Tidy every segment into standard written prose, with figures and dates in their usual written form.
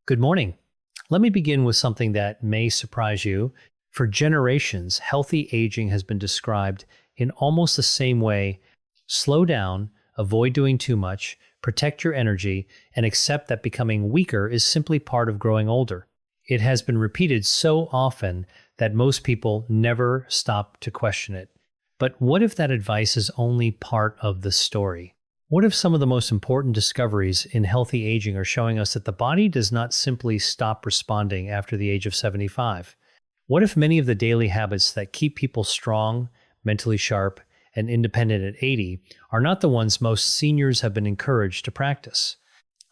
Good morning. Let me begin with something that may surprise you. For generations, healthy aging has been described in almost the same way. Slow down, avoid doing too much, protect your energy, and accept that becoming weaker is simply part of growing older. It has been repeated so often that most people never stop to question it. But what if that advice is only part of the story? What if some of the most important discoveries in healthy aging are showing us that the body does not simply stop responding after the age of 75? What if many of the daily habits that keep people strong, mentally sharp, and independent at 80 are not the ones most seniors have been encouraged to practice?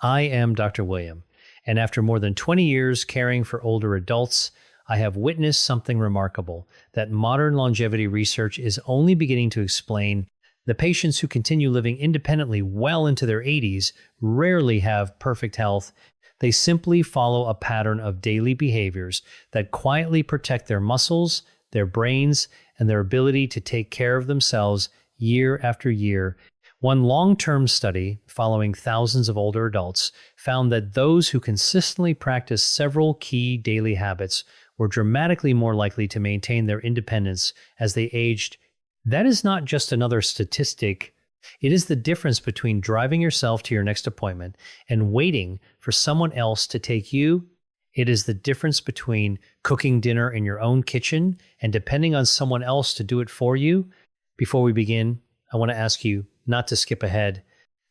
I am Dr. William, and after more than 20 years caring for older adults, I have witnessed something remarkable that modern longevity research is only beginning to explain. The patients who continue living independently well into their 80s rarely have perfect health. They simply follow a pattern of daily behaviors that quietly protect their muscles, their brains, and their ability to take care of themselves year after year. One long-term study following thousands of older adults found that those who consistently practice several key daily habits were dramatically more likely to maintain their independence as they aged. That is not just another statistic. It is the difference between driving yourself to your next appointment and waiting for someone else to take you. It is the difference between cooking dinner in your own kitchen and depending on someone else to do it for you. Before we begin, I want to ask you not to skip ahead.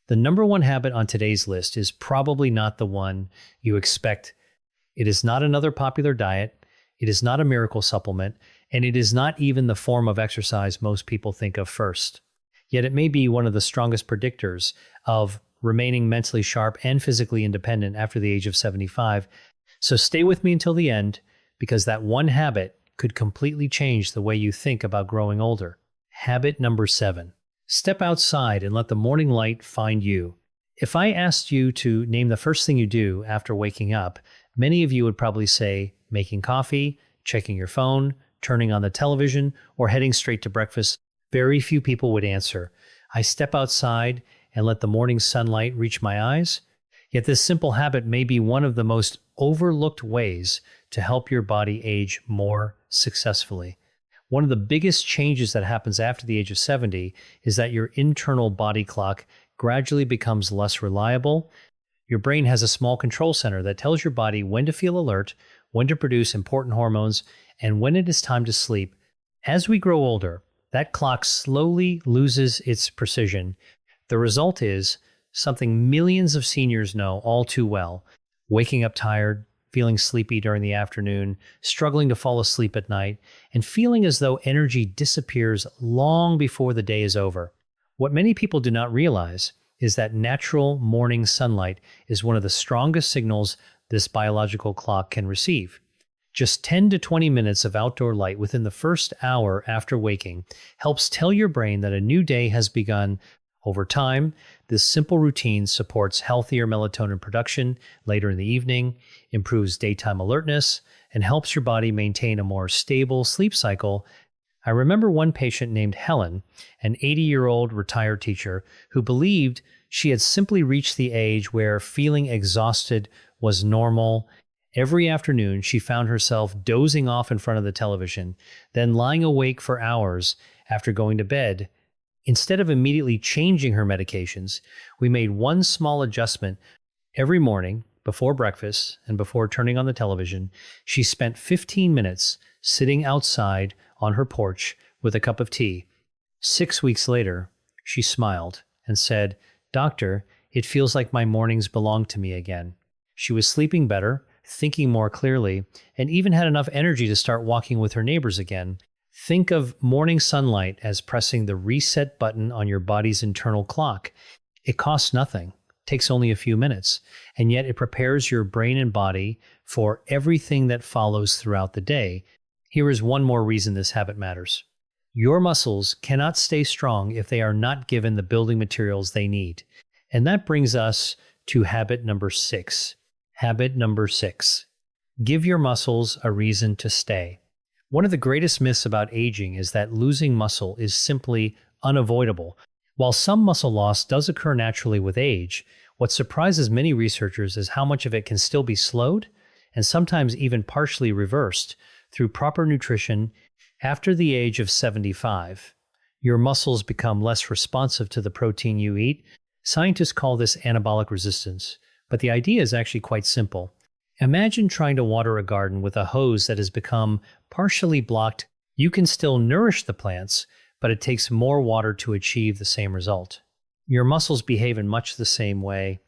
The number one habit on today's list is probably not the one you expect. It is not another popular diet. It is not a miracle supplement. And it is not even the form of exercise most people think of first. Yet it may be one of the strongest predictors of remaining mentally sharp and physically independent after the age of 75. So stay with me until the end, because that one habit could completely change the way you think about growing older. Habit number 7. Step outside and let the morning light find you. If I asked you to name the first thing you do after waking up, many of you would probably say making coffee, checking your phone, turning on the television, or heading straight to breakfast. Very few people would answer, I step outside and let the morning sunlight reach my eyes. Yet this simple habit may be one of the most overlooked ways to help your body age more successfully. One of the biggest changes that happens after the age of 70 is that your internal body clock gradually becomes less reliable. Your brain has a small control center that tells your body when to feel alert, when to produce important hormones, and when it is time to sleep. As we grow older, that clock slowly loses its precision. The result is something millions of seniors know all too well: waking up tired, feeling sleepy during the afternoon, struggling to fall asleep at night, and feeling as though energy disappears long before the day is over. What many people do not realize is that natural morning sunlight is one of the strongest signals this biological clock can receive. Just 10 to 20 minutes of outdoor light within the first hour after waking helps tell your brain that a new day has begun. Over time, this simple routine supports healthier melatonin production later in the evening, improves daytime alertness, and helps your body maintain a more stable sleep cycle. I remember one patient named Helen, an 80-year-old retired teacher, who believed she had simply reached the age where feeling exhausted was normal. Every afternoon, she found herself dozing off in front of the television, then lying awake for hours after going to bed. Instead of immediately changing her medications, we made one small adjustment. Every morning, before breakfast and before turning on the television, she spent 15 minutes sitting outside on her porch with a cup of tea. 6 weeks later, she smiled and said, "Doctor, it feels like my mornings belong to me again." She was sleeping better, thinking more clearly, and even had enough energy to start walking with her neighbors again. Think of morning sunlight as pressing the reset button on your body's internal clock. It costs nothing, takes only a few minutes, and yet it prepares your brain and body for everything that follows throughout the day. Here is one more reason this habit matters. Your muscles cannot stay strong if they are not given the building materials they need. And that brings us to habit number 6. Habit number 6. Give your muscles a reason to stay. One of the greatest myths about aging is that losing muscle is simply unavoidable. While some muscle loss does occur naturally with age, What surprises many researchers is how much of it can still be slowed and sometimes even partially reversed through proper nutrition after the age of 75. Your muscles become less responsive to the protein you eat. Scientists call this anabolic resistance, but the idea is actually quite simple. Imagine trying to water a garden with a hose that has become partially blocked. You can still nourish the plants, but it takes more water to achieve the same result. Your muscles behave in much the same way.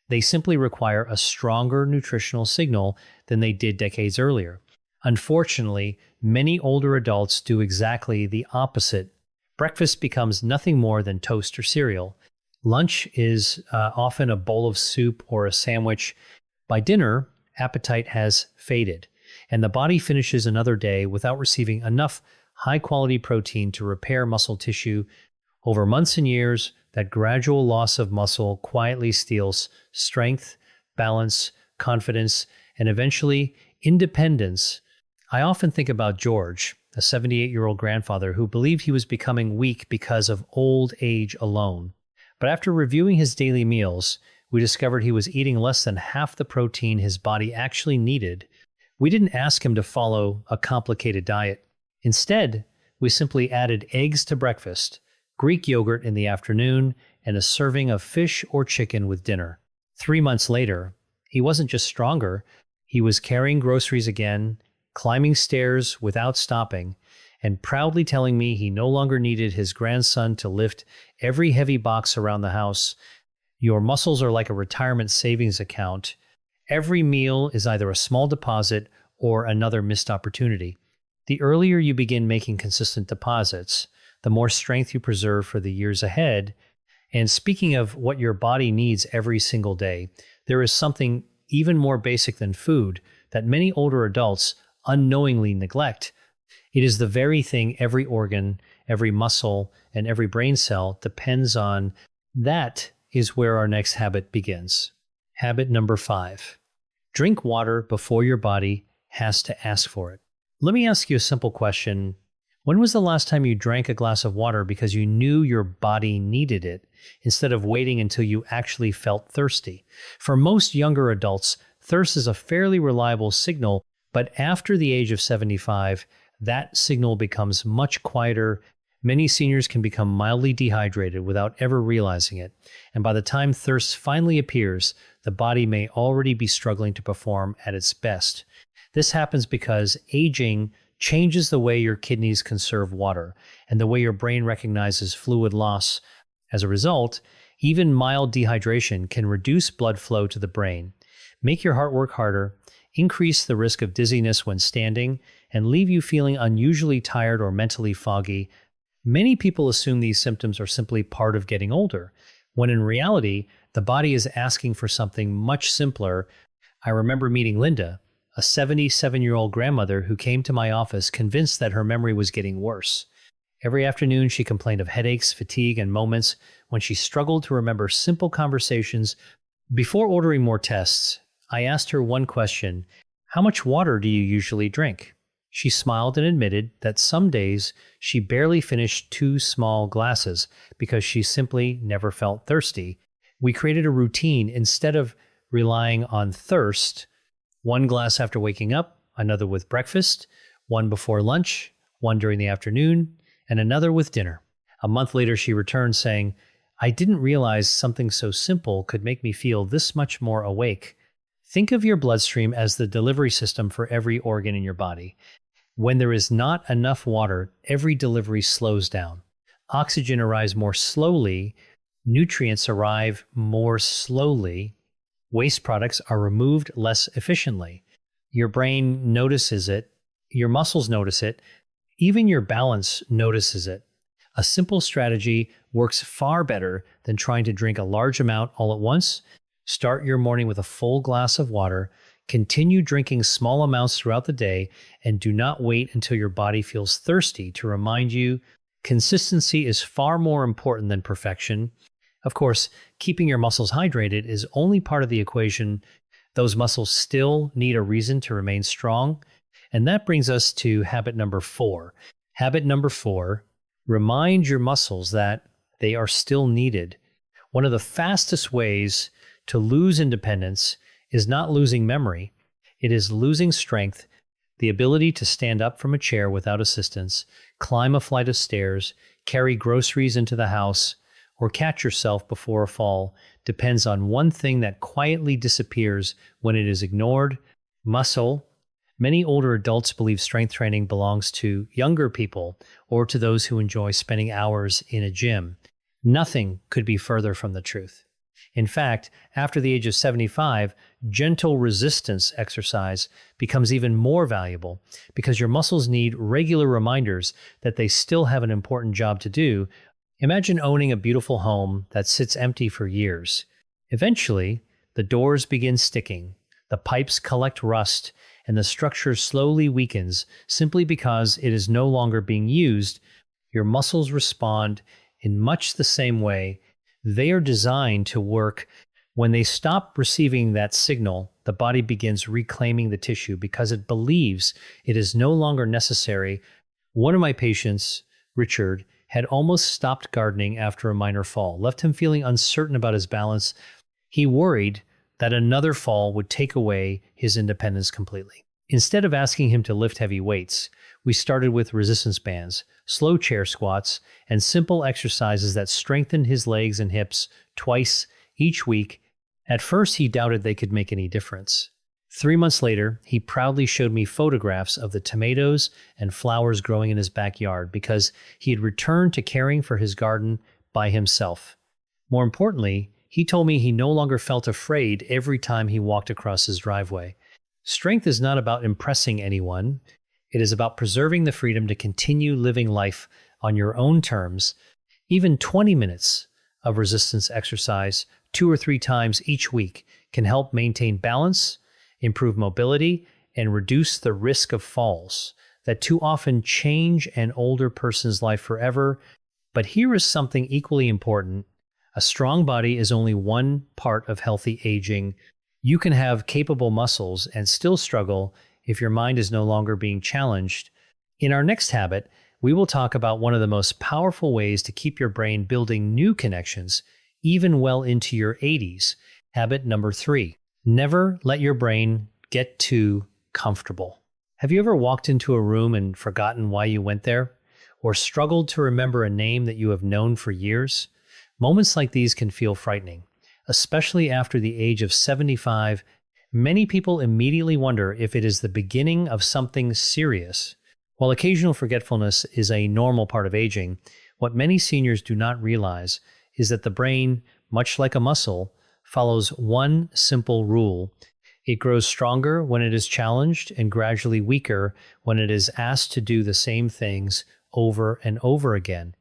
They simply require a stronger nutritional signal than they did decades earlier. Unfortunately, many older adults do exactly the opposite. Breakfast becomes nothing more than toast or cereal. Lunch is often a bowl of soup or a sandwich. By dinner, appetite has faded, and the body finishes another day without receiving enough high-quality protein to repair muscle tissue. Over months and years, that gradual loss of muscle quietly steals strength, balance, confidence, and eventually independence. I often think about George, a 78-year-old grandfather who believed he was becoming weak because of old age alone. But after reviewing his daily meals, we discovered he was eating less than half the protein his body actually needed. We didn't ask him to follow a complicated diet. Instead, we simply added eggs to breakfast, Greek yogurt in the afternoon, and a serving of fish or chicken with dinner. 3 months later, he wasn't just stronger, he was carrying groceries again, climbing stairs without stopping, and proudly telling me he no longer needed his grandson to lift every heavy box around the house. Your muscles are like a retirement savings account. Every meal is either a small deposit or another missed opportunity. The earlier you begin making consistent deposits, the more strength you preserve for the years ahead. And speaking of what your body needs every single day, there is something even more basic than food that many older adults unknowingly neglect. It is the very thing every organ, every muscle, and every brain cell depends on. That is where our next habit begins. Habit number 5. Drink water before your body has to ask for it. Let me ask you a simple question. When was the last time you drank a glass of water because you knew your body needed it, instead of waiting until you actually felt thirsty? For most younger adults, thirst is a fairly reliable signal, but after the age of 75, that signal becomes much quieter. Many seniors can become mildly dehydrated without ever realizing it, and by the time thirst finally appears, the body may already be struggling to perform at its best. This happens because aging changes the way your kidneys conserve water and the way your brain recognizes fluid loss. As a result, even mild dehydration can reduce blood flow to the brain, make your heart work harder, increase the risk of dizziness when standing, and leave you feeling unusually tired or mentally foggy. Many people assume these symptoms are simply part of getting older, when in reality, the body is asking for something much simpler. I remember meeting Linda, a 77-year-old grandmother who came to my office convinced that her memory was getting worse. Every afternoon, she complained of headaches, fatigue, and moments when she struggled to remember simple conversations. Before ordering more tests, I asked her one question: how much water do you usually drink? She smiled and admitted that some days she barely finished 2 small glasses because she simply never felt thirsty. We created a routine instead of relying on thirst: 1 glass after waking up, another with breakfast, 1 before lunch, 1 during the afternoon, and another with dinner. A month later, she returned saying, "I didn't realize something so simple could make me feel this much more awake." Think of your bloodstream as the delivery system for every organ in your body. When there is not enough water, every delivery slows down. Oxygen arrives more slowly, nutrients arrive more slowly, waste products are removed less efficiently. Your brain notices it, your muscles notice it, even your balance notices it. A simple strategy works far better than trying to drink a large amount all at once. Start your morning with a full glass of water, continue drinking small amounts throughout the day, and do not wait until your body feels thirsty to remind you. Consistency is far more important than perfection. Of course, keeping your muscles hydrated is only part of the equation. Those muscles still need a reason to remain strong. And that brings us to habit number 4. Habit number 4, remind your muscles that they are still needed. One of the fastest ways To lose independence is not losing memory, it is losing strength, the ability to stand up from a chair without assistance, climb a flight of stairs, carry groceries into the house, or catch yourself before a fall depends on one thing that quietly disappears when it is ignored: muscle. Many older adults believe strength training belongs to younger people or to those who enjoy spending hours in a gym. Nothing could be further from the truth. In fact, after the age of 75, gentle resistance exercise becomes even more valuable because your muscles need regular reminders that they still have an important job to do. Imagine owning a beautiful home that sits empty for years. Eventually, the doors begin sticking, the pipes collect rust, and the structure slowly weakens simply because it is no longer being used. Your muscles respond in much the same way. They are designed to work. When they stop receiving that signal, the body begins reclaiming the tissue because it believes it is no longer necessary. One of my patients, Richard, had almost stopped gardening after a minor fall, left him feeling uncertain about his balance. He worried that another fall would take away his independence completely. Instead of asking him to lift heavy weights, we started with resistance bands, slow chair squats, and simple exercises that strengthened his legs and hips twice each week. At first, he doubted they could make any difference. 3 months later, he proudly showed me photographs of the tomatoes and flowers growing in his backyard because he had returned to caring for his garden by himself. More importantly, he told me he no longer felt afraid every time he walked across his driveway. Strength is not about impressing anyone. It is about preserving the freedom to continue living life on your own terms. Even 20 minutes of resistance exercise 2 or 3 times each week can help maintain balance, improve mobility, and reduce the risk of falls that too often change an older person's life forever. But here is something equally important. A strong body is only one part of healthy aging. You can have capable muscles and still struggle if your mind is no longer being challenged. In our next habit, we will talk about one of the most powerful ways to keep your brain building new connections, even well into your 80s. Habit number 3, never let your brain get too comfortable. Have you ever walked into a room and forgotten why you went there? Or struggled to remember a name that you have known for years? Moments like these can feel frightening, especially after the age of 75. Many people immediately wonder if it is the beginning of something serious. While occasional forgetfulness is a normal part of aging, what many seniors do not realize is that the brain, much like a muscle, follows one simple rule. It grows stronger when it is challenged and gradually weaker when it is asked to do the same things over and over again.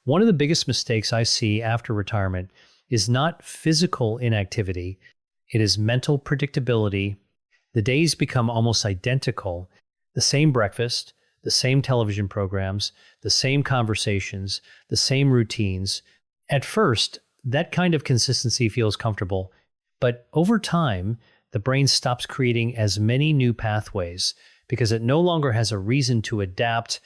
One of the biggest mistakes I see after retirement is not physical inactivity, it is mental predictability. The days become almost identical. The same breakfast, the same television programs, the same conversations, the same routines. At first, that kind of consistency feels comfortable, but over time, the brain stops creating as many new pathways because it no longer has a reason to adapt.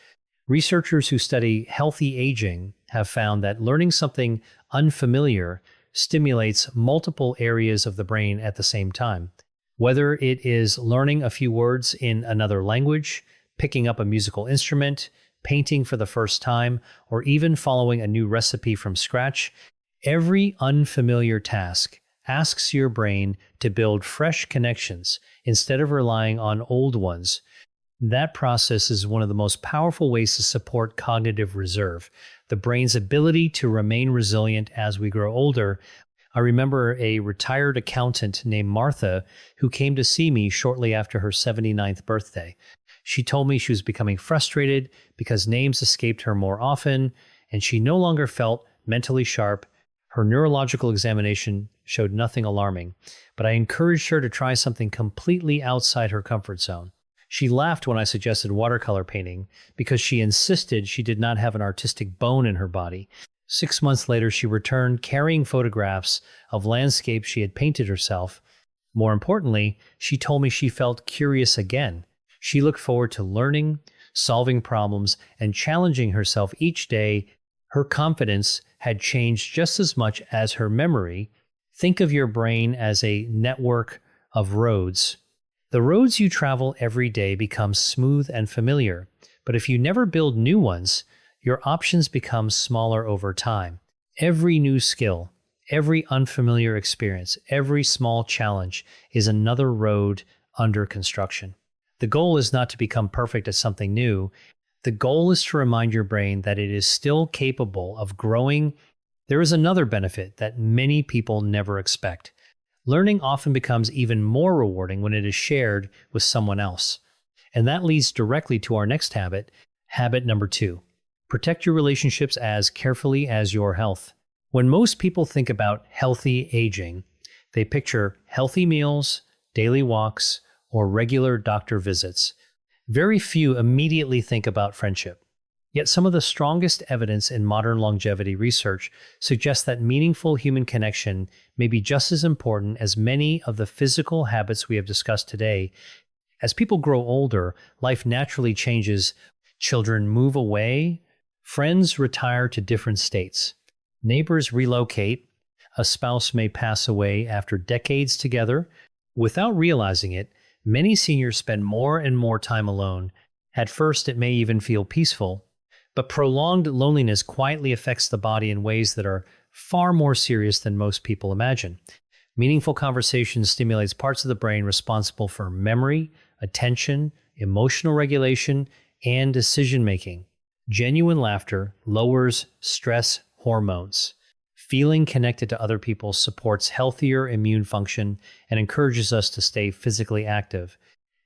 Researchers who study healthy aging have found that learning something unfamiliar stimulates multiple areas of the brain at the same time. Whether it is learning a few words in another language, picking up a musical instrument, painting for the first time, or even following a new recipe from scratch, every unfamiliar task asks your brain to build fresh connections instead of relying on old ones. That process is one of the most powerful ways to support cognitive reserve, the brain's ability to remain resilient as we grow older. I remember a retired accountant named Martha who came to see me shortly after her 79th birthday. She told me she was becoming frustrated because names escaped her more often, and she no longer felt mentally sharp. Her neurological examination showed nothing alarming, but I encouraged her to try something completely outside her comfort zone. She laughed when I suggested watercolor painting because she insisted she did not have an artistic bone in her body. 6 months later, she returned carrying photographs of landscapes she had painted herself. More importantly, she told me she felt curious again. She looked forward to learning, solving problems, and challenging herself each day. Her confidence had changed just as much as her memory. Think of your brain as a network of roads. The roads you travel every day become smooth and familiar, but if you never build new ones, your options become smaller over time. Every new skill, every unfamiliar experience, every small challenge is another road under construction. The goal is not to become perfect at something new. The goal is to remind your brain that it is still capable of growing. There is another benefit that many people never expect. Learning often becomes even more rewarding when it is shared with someone else. And that leads directly to our next habit, habit number 2. Protect your relationships as carefully as your health. When most people think about healthy aging, they picture healthy meals, daily walks, or regular doctor visits. Very few immediately think about friendship. Yet some of the strongest evidence in modern longevity research suggests that meaningful human connection may be just as important as many of the physical habits we have discussed today. As people grow older, life naturally changes. Children move away, friends retire to different states, neighbors relocate, a spouse may pass away after decades together. Without realizing it, many seniors spend more and more time alone. At first, it may even feel peaceful, but prolonged loneliness quietly affects the body in ways that are far more serious than most people imagine. Meaningful conversation stimulates parts of the brain responsible for memory, attention, emotional regulation, and decision-making. Genuine laughter lowers stress hormones. Feeling connected to other people supports healthier immune function and encourages us to stay physically active.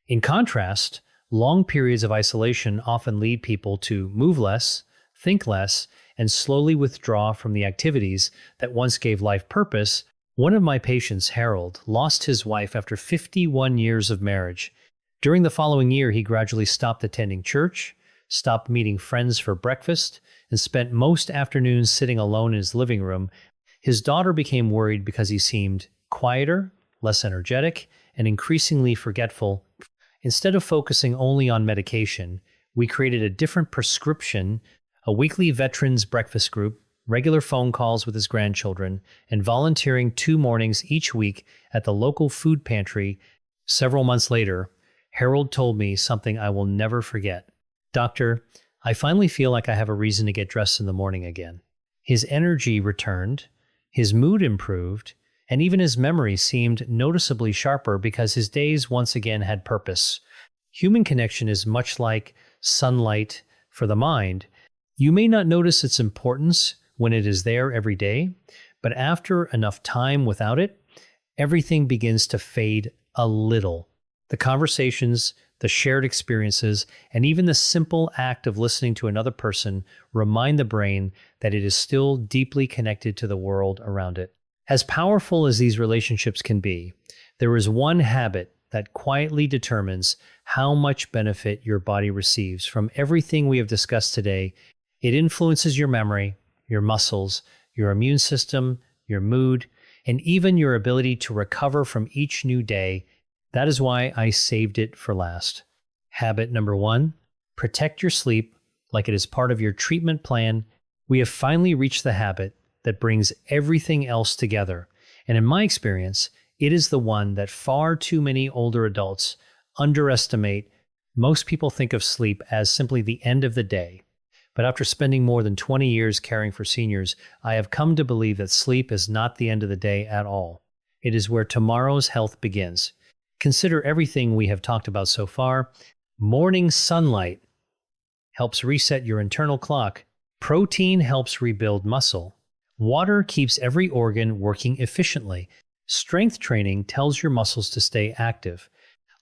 In contrast, long periods of isolation often lead people to move less, think less, and slowly withdraw from the activities that once gave life purpose. One of my patients, Harold, lost his wife after 51 years of marriage. During the following year, he gradually stopped attending church, stopped meeting friends for breakfast, and spent most afternoons sitting alone in his living room. His daughter became worried because he seemed quieter, less energetic, and increasingly forgetful. Instead of focusing only on medication, we created a different prescription, a weekly veterans breakfast group, regular phone calls with his grandchildren, and volunteering 2 mornings each week at the local food pantry. Several months later, Harold told me something I will never forget. "Doctor, I finally feel like I have a reason to get dressed in the morning again." His energy returned, his mood improved, and even his memory seemed noticeably sharper because his days once again had purpose. Human connection is much like sunlight for the mind. You may not notice its importance when it is there every day, but after enough time without it, everything begins to fade a little. The conversations, the shared experiences, and even the simple act of listening to another person remind the brain that it is still deeply connected to the world around it. As powerful as these relationships can be, there is one habit that quietly determines how much benefit your body receives from everything we have discussed today. It influences your memory, your muscles, your immune system, your mood, and even your ability to recover from each new day. That is why I saved it for last. Habit number 1, protect your sleep like it is part of your treatment plan. We have finally reached the habit that brings everything else together. And in my experience, it is the one that far too many older adults underestimate. Most people think of sleep as simply the end of the day. But after spending more than 20 years caring for seniors, I have come to believe that sleep is not the end of the day at all. It is where tomorrow's health begins. Consider everything we have talked about so far. Morning sunlight helps reset your internal clock. Protein helps rebuild muscle. Water keeps every organ working efficiently. Strength training tells your muscles to stay active.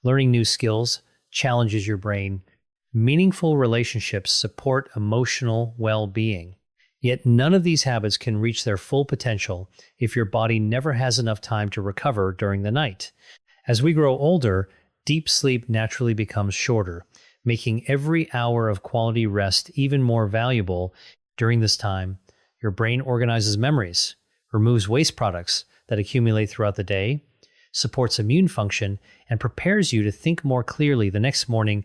Learning new skills challenges your brain. Meaningful relationships support emotional well-being. Yet none of these habits can reach their full potential if your body never has enough time to recover during the night. As we grow older, deep sleep naturally becomes shorter, making every hour of quality rest even more valuable. During this time, your brain organizes memories, removes waste products that accumulate throughout the day, supports immune function, and prepares you to think more clearly the next morning.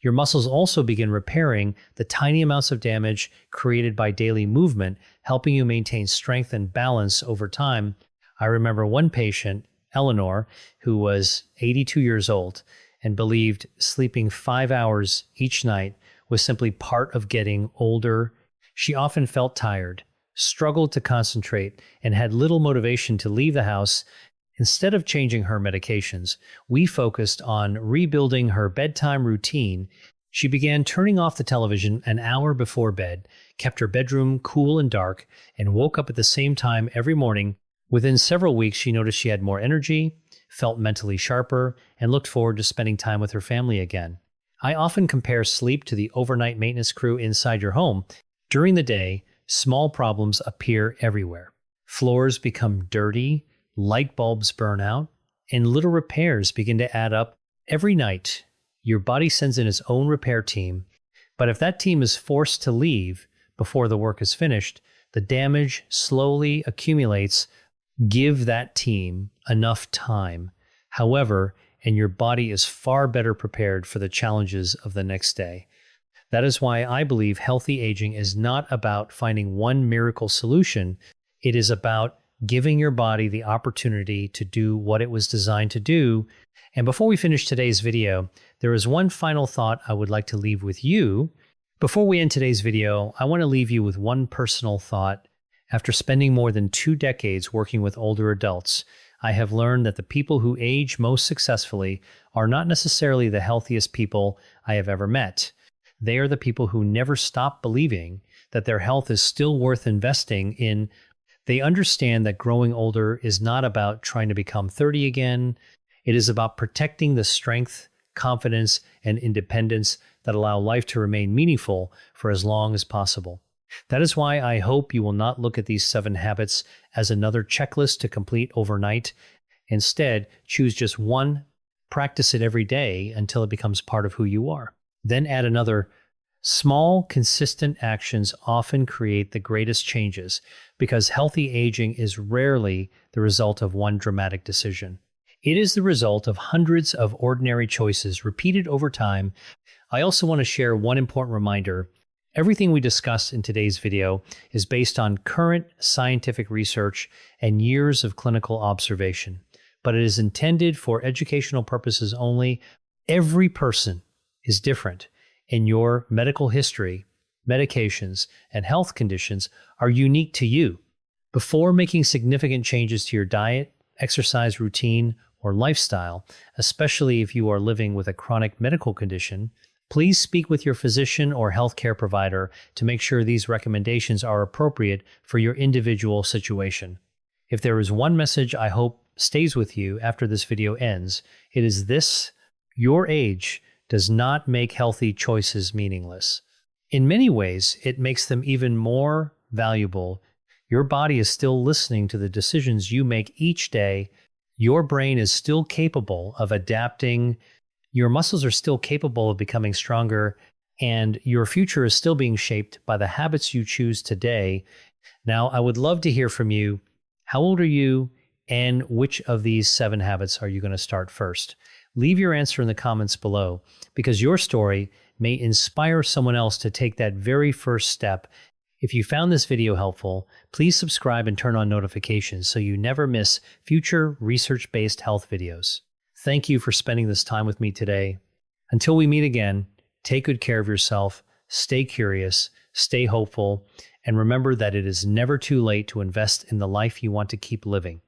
Your muscles also begin repairing the tiny amounts of damage created by daily movement, helping you maintain strength and balance over time. I remember one patient, Eleanor, who was 82 years old and believed sleeping 5 hours each night was simply part of getting older. She often felt tired, struggled to concentrate, and had little motivation to leave the house. Instead of changing her medications, we focused on rebuilding her bedtime routine. She began turning off the television an hour before bed, kept her bedroom cool and dark, and woke up at the same time every morning. Within several weeks, she noticed she had more energy, felt mentally sharper, and looked forward to spending time with her family again. I often compare sleep to the overnight maintenance crew inside your home. During the day, small problems appear everywhere. Floors become dirty, light bulbs burn out, and little repairs begin to add up. Every night, your body sends in its own repair team, but if that team is forced to leave before the work is finished, the damage slowly accumulates. Give that team enough time, however, and your body is far better prepared for the challenges of the next day. That is why I believe healthy aging is not about finding one miracle solution. It is about giving your body the opportunity to do what it was designed to do. And before we finish today's video, there is one final thought I would like to leave with you. Before we end today's video, I want to leave you with one personal thought. After spending more than 2 decades working with older adults, I have learned that the people who age most successfully are not necessarily the healthiest people I have ever met. They are the people who never stop believing that their health is still worth investing in. They understand that growing older is not about trying to become 30 again. It is about protecting the strength, confidence, and independence that allow life to remain meaningful for as long as possible. That is why I hope you will not look at these 7 habits as another checklist to complete overnight. Instead, choose just one, practice it every day until it becomes part of who you are. Then add another. Small, consistent actions often create the greatest changes because healthy aging is rarely the result of one dramatic decision. It is the result of hundreds of ordinary choices repeated over time. I also want to share one important reminder. Everything we discussed in today's video is based on current scientific research and years of clinical observation, but it is intended for educational purposes only. Every person is different, and your medical history, medications, and health conditions are unique to you. Before making significant changes to your diet, exercise routine, or lifestyle, especially if you are living with a chronic medical condition, please speak with your physician or healthcare provider to make sure these recommendations are appropriate for your individual situation. If there is one message I hope stays with you after this video ends, it is this: your age does not make healthy choices meaningless. In many ways, it makes them even more valuable. Your body is still listening to the decisions you make each day. Your brain is still capable of adapting. Your muscles are still capable of becoming stronger, and your future is still being shaped by the habits you choose today. Now, I would love to hear from you. How old are you, and which of these 7 habits are you going to start first? Leave your answer in the comments below, because your story may inspire someone else to take that very first step. If you found this video helpful, please subscribe and turn on notifications so you never miss future research-based health videos. Thank you for spending this time with me today. Until we meet again, take good care of yourself, stay curious, stay hopeful, and remember that it is never too late to invest in the life you want to keep living.